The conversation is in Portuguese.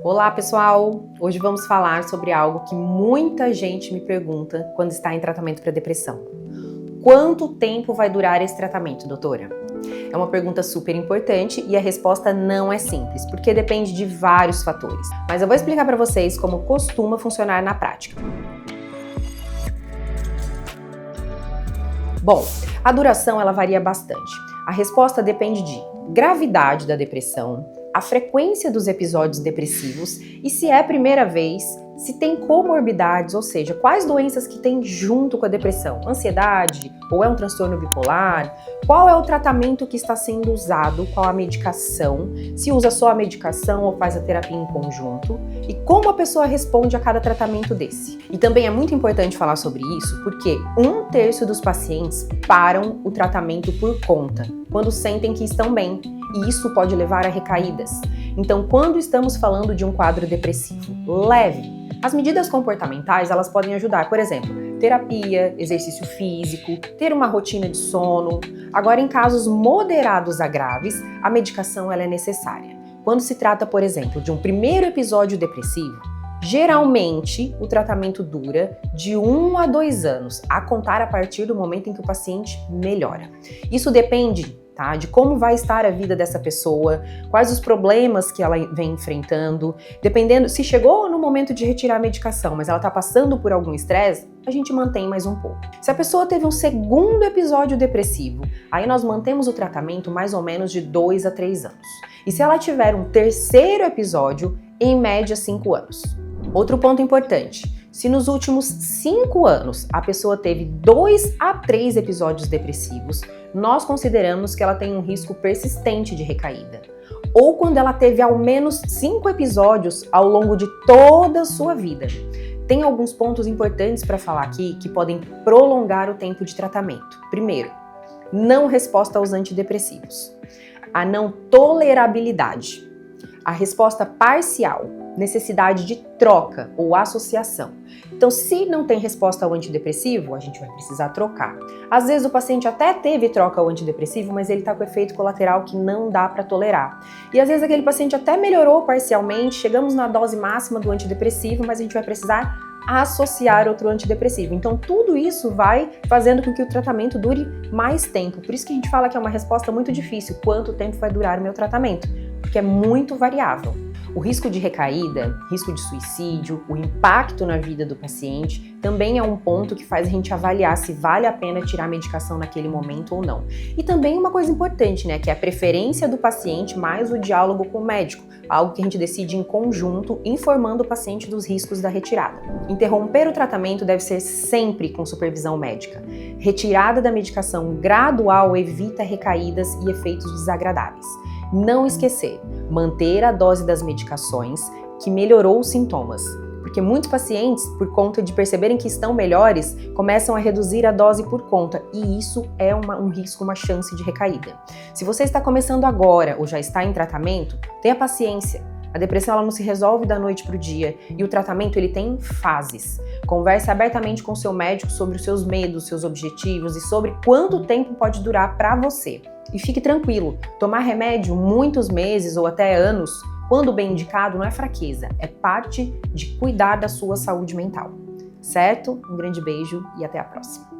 Olá pessoal! Hoje vamos falar sobre algo que muita gente me pergunta quando está em tratamento para depressão. Quanto tempo vai durar esse tratamento, doutora? É uma pergunta super importante e a resposta não é simples, porque depende de vários fatores. Mas eu vou explicar para vocês como costuma funcionar na prática. Bom, a duração ela varia bastante. A resposta depende de gravidade da depressão, a frequência dos episódios depressivos e se é a primeira vez, se tem comorbidades, ou seja, quais doenças que tem junto com a depressão, ansiedade ou é um transtorno bipolar, qual é o tratamento que está sendo usado, qual a medicação, se usa só a medicação ou faz a terapia em conjunto e como a pessoa responde a cada tratamento desse. E também é muito importante falar sobre isso porque 1/3 dos pacientes param o tratamento por conta, quando sentem que estão bem. E isso pode levar a recaídas. Então, quando estamos falando de um quadro depressivo leve, as medidas comportamentais elas podem ajudar, por exemplo, terapia, exercício físico, ter uma rotina de sono. Agora, em casos moderados a graves, a medicação ela é necessária. Quando se trata, por exemplo, de um primeiro episódio depressivo, geralmente o tratamento dura de 1 a 2 anos, a contar a partir do momento em que o paciente melhora. Isso depende de como vai estar a vida dessa pessoa, quais os problemas que ela vem enfrentando, dependendo, se chegou no momento de retirar a medicação, mas ela está passando por algum estresse, a gente mantém mais um pouco. Se a pessoa teve um segundo episódio depressivo, aí nós mantemos o tratamento mais ou menos de 2 a 3 anos. E se ela tiver um terceiro episódio, em média 5 anos. Outro ponto importante, se nos últimos 5 anos a pessoa teve 2 a 3 episódios depressivos, nós consideramos que ela tem um risco persistente de recaída. Ou quando ela teve ao menos 5 episódios ao longo de toda a sua vida. Tem alguns pontos importantes para falar aqui que podem prolongar o tempo de tratamento. Primeiro, não resposta aos antidepressivos. A não tolerabilidade. A resposta parcial, necessidade de troca ou associação. Então, se não tem resposta ao antidepressivo, a gente vai precisar trocar. Às vezes o paciente até teve troca ao antidepressivo, mas ele está com efeito colateral que não dá para tolerar. E às vezes aquele paciente até melhorou parcialmente, chegamos na dose máxima do antidepressivo, mas a gente vai precisar associar outro antidepressivo. Então, tudo isso vai fazendo com que o tratamento dure mais tempo. Por isso que a gente fala que é uma resposta muito difícil. Quanto tempo vai durar o meu tratamento? Porque é muito variável. O risco de recaída, risco de suicídio, o impacto na vida do paciente também é um ponto que faz a gente avaliar se vale a pena tirar a medicação naquele momento ou não. E também uma coisa importante, que é a preferência do paciente mais o diálogo com o médico, algo que a gente decide em conjunto, informando o paciente dos riscos da retirada. Interromper o tratamento deve ser sempre com supervisão médica. Retirada da medicação gradual evita recaídas e efeitos desagradáveis. Não esquecer, manter a dose das medicações que melhorou os sintomas, porque muitos pacientes, por conta de perceberem que estão melhores, começam a reduzir a dose por conta e isso é um risco, uma chance de recaída. Se você está começando agora ou já está em tratamento, tenha paciência. A depressão ela não se resolve da noite para o dia e o tratamento ele tem fases. Converse abertamente com o seu médico sobre os seus medos, seus objetivos e sobre quanto tempo pode durar para você. E fique tranquilo, tomar remédio muitos meses ou até anos, quando bem indicado, não é fraqueza, é parte de cuidar da sua saúde mental. Certo? Um grande beijo e até a próxima.